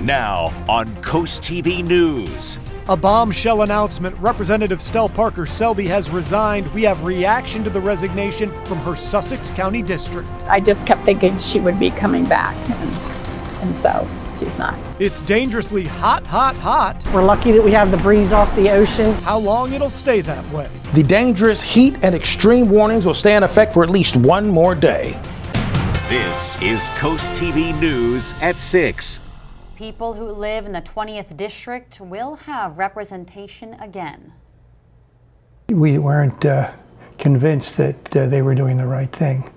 Now on CoastTV News. A bombshell announcement. Representative Stell Parker Selby has resigned. We have reaction to the resignation from her Sussex County district. I just kept thinking she would be coming back, and so she's not. It's dangerously hot, hot, hot. We're lucky that we have the breeze off the ocean. How long it'll stay that way? The dangerous heat and extreme warnings will stay in effect for at least one more day. This is CoastTV News at 6. People who live in the 20th District will have representation again. We weren't convinced that they were doing the right thing,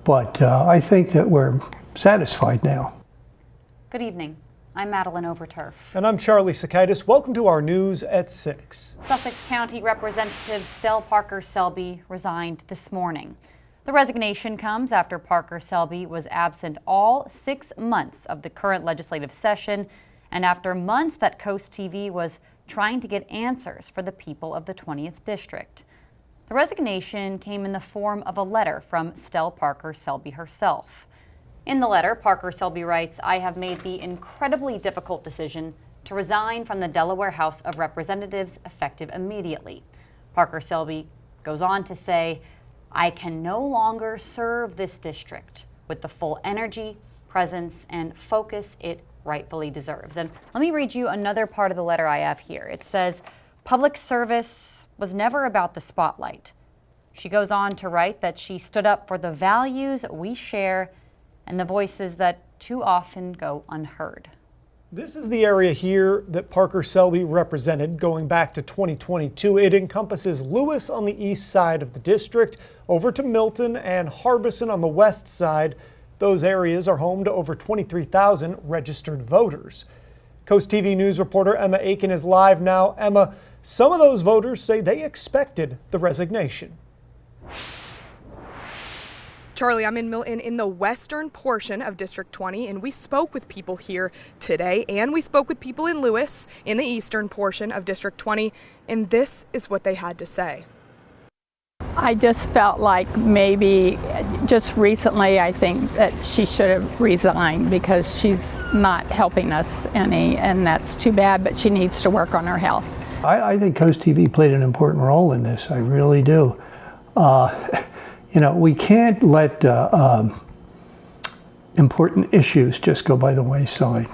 but I think that we're satisfied now. Good evening. I'm Madeline Overturf. And I'm Charlie Sakaitis. Welcome to our News at 6. Sussex County Representative Stell Parker Selby resigned this morning. The resignation comes after Parker Selby was absent all 6 months of the current legislative session and after months that CoastTV was trying to get answers for the people of the 20th District. The resignation came in the form of a letter from Stell Parker Selby herself. In the letter, Parker Selby writes, "I have made the incredibly difficult decision to resign from the Delaware House of Representatives effective immediately." Parker Selby goes on to say, "I can no longer serve this district with the full energy, presence, and focus it rightfully deserves." And let me read you another part of the letter I have here. It says, "Public service was never about the spotlight." She goes on to write that she stood up for the values we share and the voices that too often go unheard. This is the area here that Parker Selby represented going back to 2022. It encompasses Lewis on the east side of the district, over to Milton and Harbison on the west side. Those areas are home to over 23,000 registered voters. CoastTV News reporter Emma Aiken is live now. Emma, some of those voters say they expected the resignation. Charlie, I'm in Milton in the western portion of District 20, and we spoke with people here today, and we spoke with people in Lewis in the eastern portion of District 20, and this is what they had to say. I just felt like maybe just recently I think that she should have resigned because she's not helping us any, and that's too bad, but she needs to work on her health. I think CoastTV played an important role in this. I really do. You know, we can't let important issues just go by the wayside.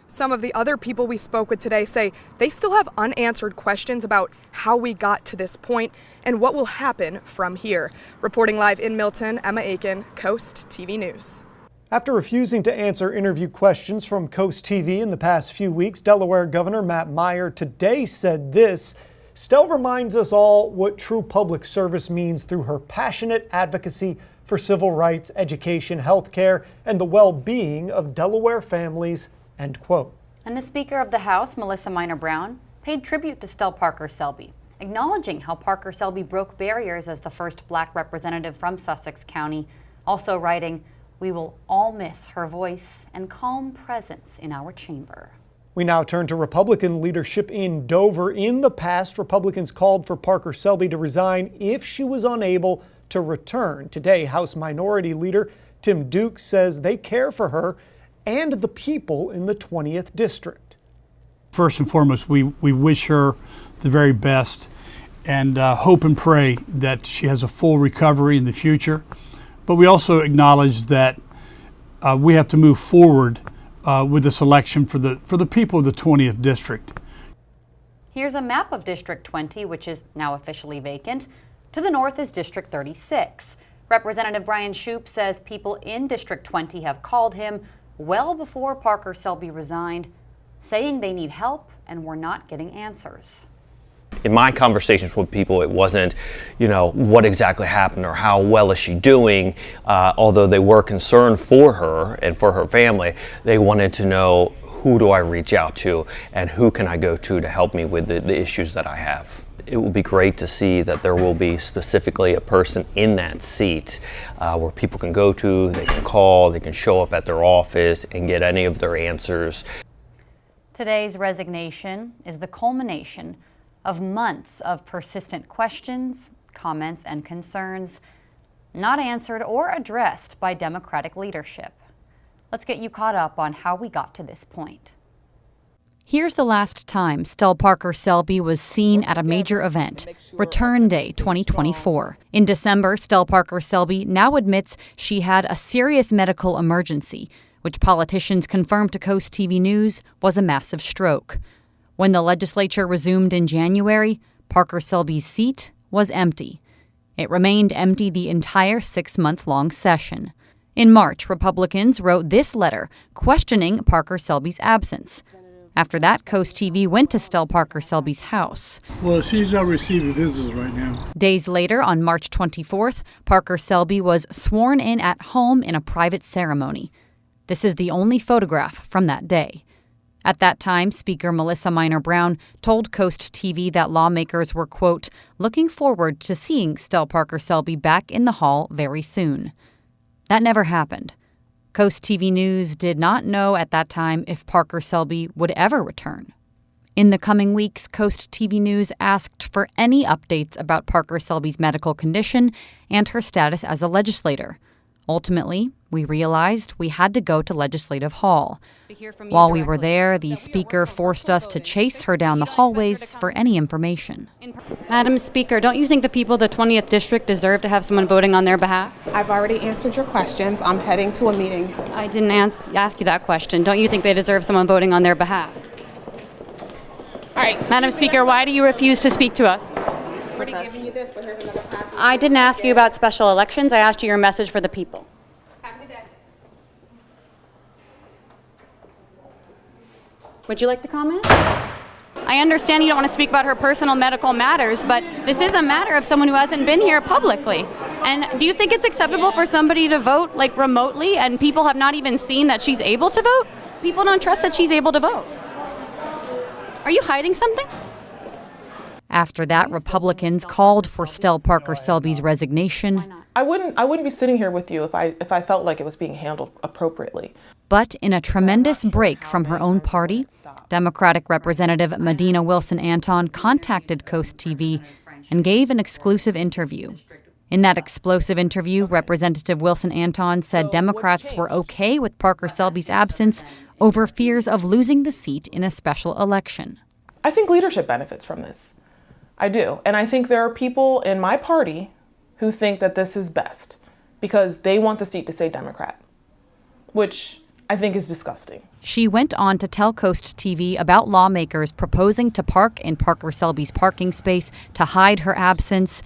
Some of the other people we spoke with today say they still have unanswered questions about how we got to this point and what will happen from here. Reporting live in Milton, Emma Aiken, CoastTV News. After refusing to answer interview questions from CoastTV in the past few weeks, Delaware Governor Matt Meyer today said this: "Stell reminds us all what true public service means through her passionate advocacy for civil rights, education, health care, and the well-being of Delaware families," end quote. And the Speaker of the House, Melissa Minor Brown, paid tribute to Stell Parker Selby, acknowledging how Parker Selby broke barriers as the first Black representative from Sussex County, also writing, "We will all miss her voice and calm presence in our chamber." We now turn to Republican leadership in Dover. In the past, Republicans called for Parker Selby to resign if she was unable to return. Today, House Minority Leader Tim Duke says they care for her and the people in the 20th District. First and foremost, we wish her the very best and hope and pray that she has a full recovery in the future. But we also acknowledge that we have to move forward with this election for the people of the 20th District. Here's a map of District 20, which is now officially vacant. To the north is District 36. Representative Brian Shoup says people in District 20 have called him well before Parker Selby resigned, saying they need help and were not getting answers. In my conversations with people, it wasn't, what exactly happened or how well is she doing. Although they were concerned for her and for her family, they wanted to know, who do I reach out to and who can I go to help me with the issues that I have. It will be great to see that there will be specifically a person in that seat where people can go to, they can call, they can show up at their office and get any of their answers. Today's resignation is the culmination of months of persistent questions, comments, and concerns not answered or addressed by Democratic leadership. Let's get you caught up on how we got to this point. Here's the last time Stell Parker Selby was seen at a major event, Return Day 2024. In December, Stell Parker Selby now admits she had a serious medical emergency, which politicians confirmed to CoastTV News was a massive stroke. When the legislature resumed in January, Parker Selby's seat was empty. It remained empty the entire 6-month-long session. In March, Republicans wrote this letter questioning Parker Selby's absence. After that, CoastTV went to Stell Parker Selby's house. Well, she's not receiving visitors right now. Days later, on March 24th, Parker Selby was sworn in at home in a private ceremony. This is the only photograph from that day. At that time, Speaker Melissa Minor Brown told CoastTV that lawmakers were, quote, looking forward to seeing Stell Parker Selby back in the hall very soon. That never happened. CoastTV News did not know at that time if Parker Selby would ever return. In the coming weeks, CoastTV News asked for any updates about Parker Selby's medical condition and her status as a legislator. Ultimately, we realized we had to go to Legislative Hall. While we were there, the Speaker forced us to chase her down the hallways for any information. Madam Speaker, don't you think the people of the 20th District deserve to have someone voting on their behalf? I've already answered your questions. I'm heading to a meeting. I didn't ask you that question. Don't you think they deserve someone voting on their behalf? All right. Madam Speaker, why do you refuse to speak to us? I'm already giving you this, but here's another copy. I didn't ask you about special elections. I asked you your message for the people. Have a good day. Would you like to comment? I understand you don't want to speak about her personal medical matters, but this is a matter of someone who hasn't been here publicly. And do you think it's acceptable for somebody to vote like remotely and people have not even seen that she's able to vote? People don't trust that she's able to vote. Are you hiding something? After that, Republicans called for Stell Parker Selby's resignation. I wouldn't be sitting here with you if I felt like it was being handled appropriately. But in a tremendous break from her own party, Democratic Representative Medina Wilson-Anton contacted CoastTV and gave an exclusive interview. In that explosive interview, Representative Wilson-Anton said Democrats were okay with Parker Selby's absence over fears of losing the seat in a special election. I think leadership benefits from this. I do. And I think there are people in my party who think that this is best because they want the seat to stay Democrat, which I think is disgusting. She went on to tell CoastTV about lawmakers proposing to park in Parker Selby's parking space to hide her absence,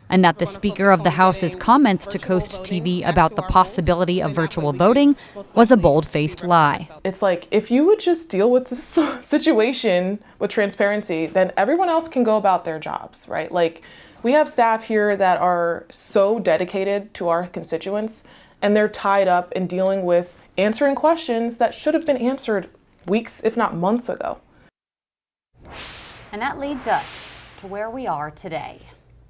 and that the Speaker of the House's comments to CoastTV about the possibility of virtual voting was a bold-faced lie. It's like, if you would just deal with this situation with transparency, then everyone else can go about their jobs, right? Like, we have staff here that are so dedicated to our constituents, and they're tied up in dealing with answering questions that should have been answered weeks, if not months ago. And that leads us to where we are today.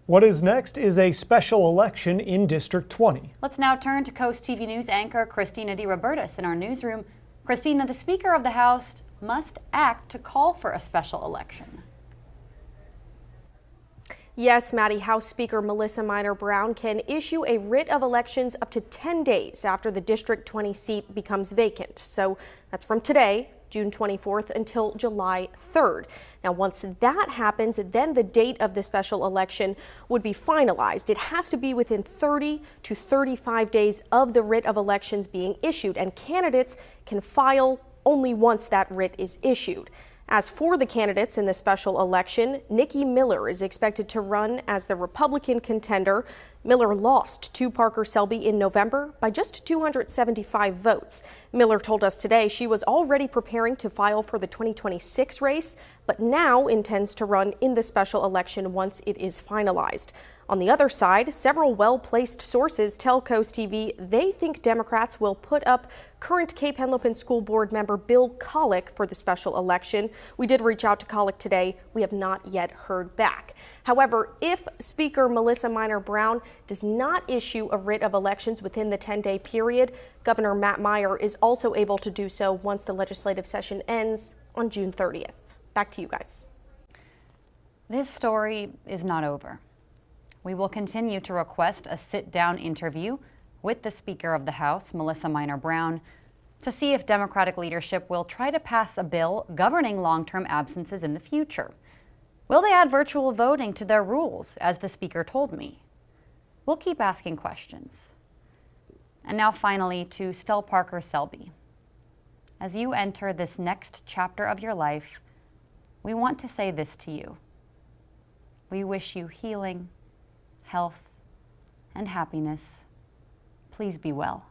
What is next is a special election in District 20. Let's now turn to CoastTV News anchor Christina D. Robertus in our newsroom. Christina, the Speaker of the House must act to call for a special election. Yes, Maddie, House Speaker Melissa Minor Brown can issue a writ of elections up to 10 days after the District 20 seat becomes vacant. So that's from today, June 24th, until July 3rd. Now, once that happens, then the date of the special election would be finalized. It has to be within 30 to 35 days of the writ of elections being issued, and candidates can file only once that writ is issued. As for the candidates in the special election, Nikki Miller is expected to run as the Republican contender. Miller lost to Parker Selby in November by just 275 votes. Miller told us today she was already preparing to file for the 2026 race, but now intends to run in the special election once it is finalized. On the other side, several well-placed sources tell CoastTV they think Democrats will put up current Cape Henlopen School Board member Bill Collick for the special election. We did reach out to Collick today. We have not yet heard back. However, if Speaker Melissa Minor Brown does not issue a writ of elections within the 10-day period, Governor Matt Meyer is also able to do so once the legislative session ends on June 30th. Back to you guys. This story is not over. We will continue to request a sit-down interview with the Speaker of the House, Melissa Minor Brown, to see if Democratic leadership will try to pass a bill governing long-term absences in the future. Will they add virtual voting to their rules, as the speaker told me? We'll keep asking questions. And now finally to Stell Parker Selby. As you enter this next chapter of your life, we want to say this to you. We wish you healing, health, and happiness. Please be well.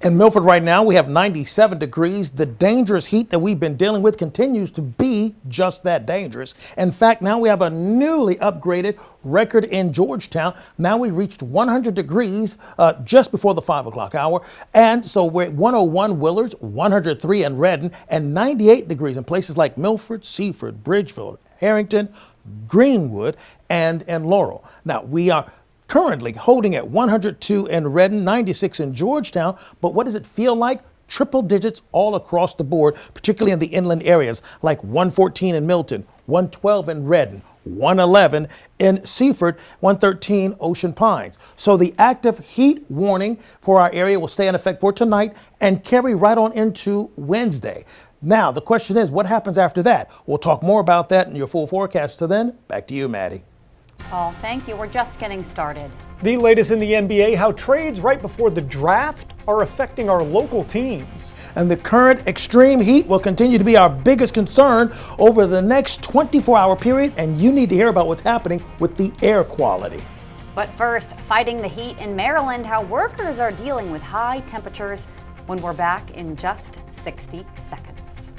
In Milford right now, we have 97 degrees. The dangerous heat that we've been dealing with continues to be just that dangerous. In fact, now we have a newly upgraded record in Georgetown. Now we reached 100 degrees just before the 5 o'clock hour. And so we're at 101 Willards, 103 in Redden, and 98 degrees in places like Milford, Seaford, Bridgeville, Harrington, Greenwood, and Laurel. Now we are currently holding at 102 in Redden, 96 in Georgetown. But what does it feel like? Triple digits all across the board, particularly in the inland areas like 114 in Milton, 112 in Redden, 111 in Seaford, 113 Ocean Pines. So the active heat warning for our area will stay in effect for tonight and carry right on into Wednesday. Now, the question is, what happens after that? We'll talk more about that in your full forecast. Till then, back to you, Maddie. Paul, thank you. We're just getting started. The latest in the NBA, how trades right before the draft are affecting our local teams. And the current extreme heat will continue to be our biggest concern over the next 24-hour period, and you need to hear about what's happening with the air quality. But first, fighting the heat in Maryland, how workers are dealing with high temperatures when we're back in just 60 seconds.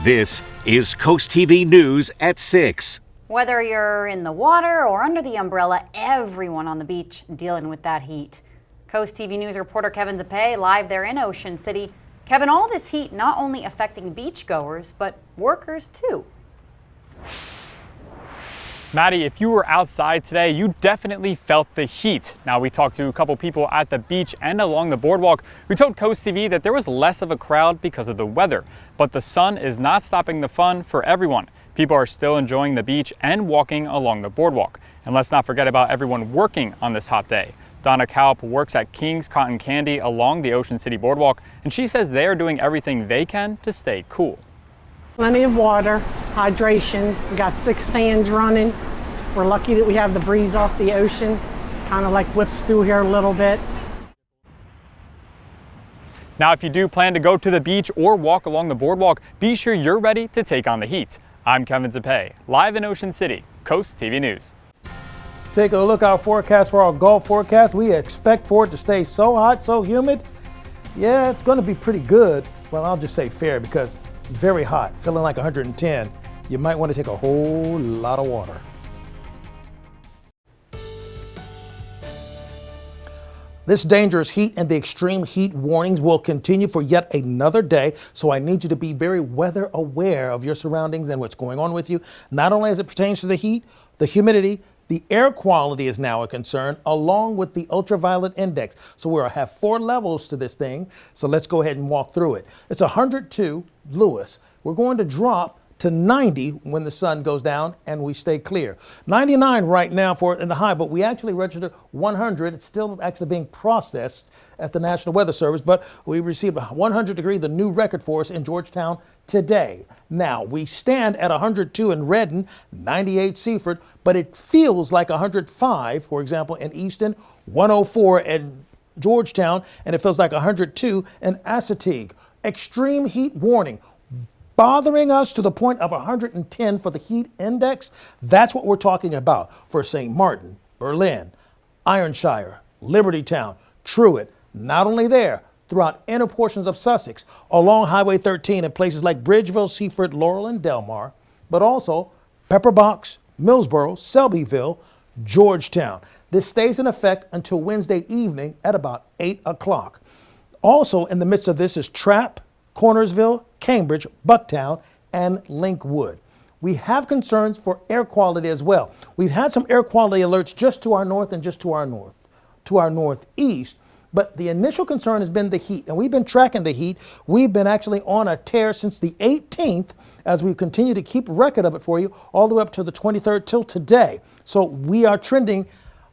This is Coast TV News at 6. Whether you're in the water or under the umbrella, everyone on the beach dealing with that heat. Coast TV News reporter Kevin Zappe live there in Ocean City. Kevin, all this heat not only affecting beachgoers, but workers too. Maddie, if you were outside today, you definitely felt the heat. Now, we talked to a couple people at the beach and along the boardwalk who told Coast TV that there was less of a crowd because of the weather. But the sun is not stopping the fun for everyone. People are still enjoying the beach and walking along the boardwalk. And let's not forget about everyone working on this hot day. Donna Kalp works at King's Cotton Candy along the Ocean City boardwalk, and she says they are doing everything they can to stay cool. Plenty of water, hydration. We got 6 fans running. We're lucky that we have the breeze off the ocean. Kind of like whips through here a little bit. Now, if you do plan to go to the beach or walk along the boardwalk, be sure you're ready to take on the heat. I'm Kevin Zappe, live in Ocean City, Coast TV News. Take a look at our forecast for our Gulf forecast. We expect for it to stay so hot, so humid. Yeah, it's going to be pretty good. Well, I'll just say fair because very hot, feeling like 110. You might want to take a whole lot of water. This dangerous heat and the extreme heat warnings will continue for yet another day, so I need you to be very weather aware of your surroundings and what's going on with you, not only as it pertains to the heat, the humidity, the air quality is now a concern, along with the ultraviolet index. So we'll have 4 levels to this thing, so let's go ahead and walk through it. It's 102 Lewis. We're going to drop to 90 when the sun goes down and we stay clear. 99 right now for in the high, but we actually registered 100. It's still actually being processed at the National Weather Service, but we received a 100 degree, the new record for us in Georgetown today. Now, we stand at 102 in Redden, 98 Seaford, but it feels like 105, for example, in Easton, 104 in Georgetown, and it feels like 102 in Assateague. Extreme heat warning bothering us to the point of 110 for the heat index. That's what we're talking about for St. Martin, Berlin, Ironshire, Libertytown, Truett. Not only there, throughout inner portions of Sussex, along Highway 13 in places like Bridgeville, Seaford, Laurel, and Delmar, but also Pepperbox, Millsboro, Selbyville, Georgetown. This stays in effect until Wednesday evening at about 8 o'clock. Also in the midst of this is Trapp, Cornersville, Cambridge, Bucktown, and Linkwood. We have concerns for air quality as well. We've had some air quality alerts just to our north and just to our northeast, but the initial concern has been the heat, and we've been tracking the heat. We've been actually on a tear since the 18th as we continue to keep record of it for you all the way up to the 23rd till today. So we are trending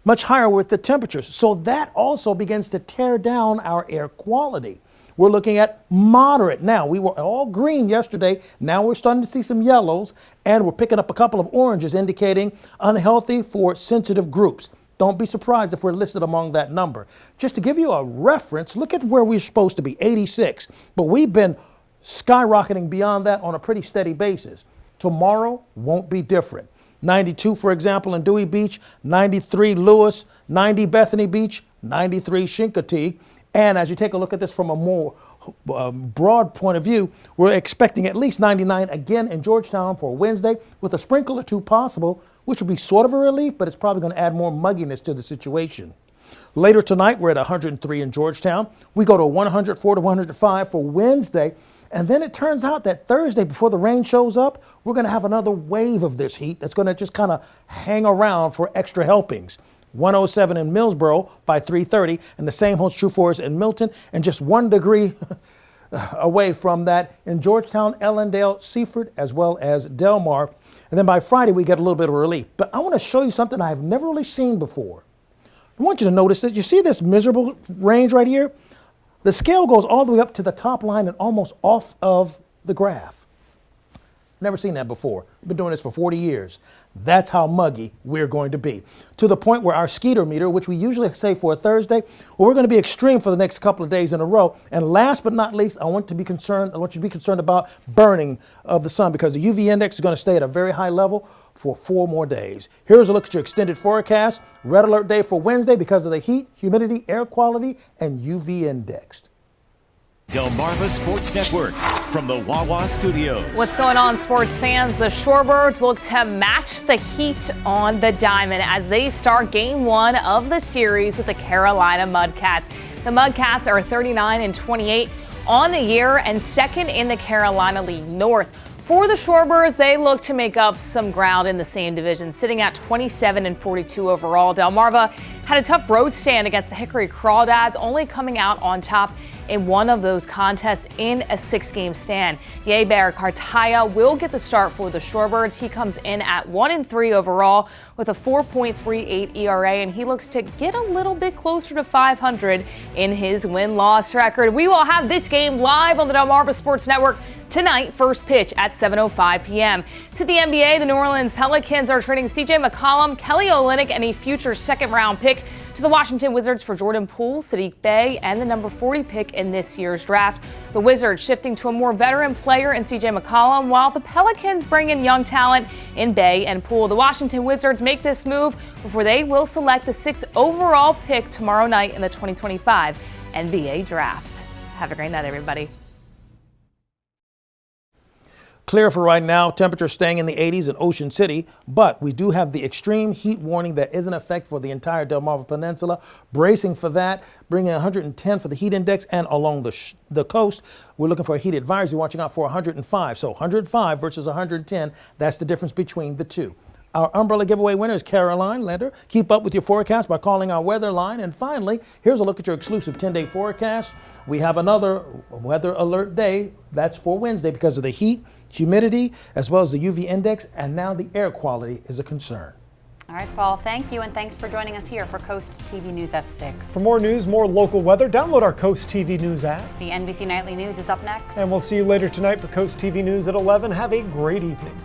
much higher with the temperatures. So that also begins to tear down our air quality. We're looking at moderate. Now, we were all green yesterday. Now we're starting to see some yellows, and we're picking up a couple of oranges indicating unhealthy for sensitive groups. Don't be surprised if we're listed among that number. Just to give you a reference, look at where we're supposed to be, 86. But we've been skyrocketing beyond that on a pretty steady basis. Tomorrow won't be different. 92, for example, in Dewey Beach, 93 Lewis, 90 Bethany Beach, 93 Chincoteague. And as you take a look at this from a more broad point of view, we're expecting at least 99 again in Georgetown for Wednesday, with a sprinkle or two possible, which will be sort of a relief, but it's probably going to add more mugginess to the situation. Later tonight, we're at 103 in Georgetown. We go to 104 to 105 for Wednesday. And then it turns out that Thursday, before the rain shows up, we're going to have another wave of this heat that's going to just kind of hang around for extra helpings. 107 in Millsboro by 3:30, and the same holds true for us in Milton, and just 1 degree away from that in Georgetown, Ellendale, Seaford, as well as Del Mar. And then by Friday, we get a little bit of relief. But I want to show you something I've never really seen before. I want you to notice that you see this miserable range right here? The scale goes all the way up to the top line and almost off of the graph. Never seen that before. We've been doing this for 40 years. That's how muggy we're going to be. To the point where our skeeter meter, which we usually say for a Thursday, well, we're going to be extreme for the next couple of days in a row. And last but not least, I want you to be concerned about burning of the sun, because the UV index is going to stay at a very high level for 4 more days. Here's a look at your extended forecast. Red alert day for Wednesday because of the heat, humidity, air quality, and UV indexed. Delmarva Sports Network from the Wawa Studios. What's going on, sports fans? The Shorebirds look to match the heat on the diamond as they start game 1 of the series with the Carolina Mudcats. The Mudcats are 39-28 on the year and second in the Carolina League North. For the Shorebirds, they look to make up some ground in the same division, sitting at 27-42 overall. Delmarva had a tough road stand against the Hickory Crawdads, only coming out on top in one of those contests in a 6-game stand. Yeber Cartaya will get the start for the Shorebirds. He comes in at 1-3 overall with a 4.38 ERA, and he looks to get a little bit closer to 500 in his win-loss record. We will have this game live on the Delmarva Sports Network tonight, first pitch at 7:05 p.m. To the NBA, the New Orleans Pelicans are trading C.J. McCollum, Kelly Olynyk, and a future second-round pick to the Washington Wizards for Jordan Poole, Sadiq Bey, and the number 40 pick in this year's draft. The Wizards shifting to a more veteran player in C.J. McCollum, while the Pelicans bring in young talent in Bey and Poole. The Washington Wizards make this move before they will select the 6th overall pick tomorrow night in the 2025 NBA Draft. Have a great night, everybody. Clear for right now, temperature staying in the 80s in Ocean City, but we do have the extreme heat warning that is in effect for the entire Delmarva Peninsula. Bracing for that, bringing 110 for the heat index, and along the coast, we're looking for a heat advisory, watching out for 105. So 105 versus 110, that's the difference between the two. Our umbrella giveaway winner is Caroline Lender. Keep up with your forecast by calling our weather line. And finally, here's a look at your exclusive 10-day forecast. We have another weather alert day. That's for Wednesday because of the heat, humidity, as well as the UV index, and now the air quality is a concern. All right, Paul, thank you, and thanks for joining us here for Coast TV News at 6. For more news, more local weather, download our Coast TV News app. The NBC Nightly News is up next. And we'll see you later tonight for Coast TV News at 11. Have a great evening.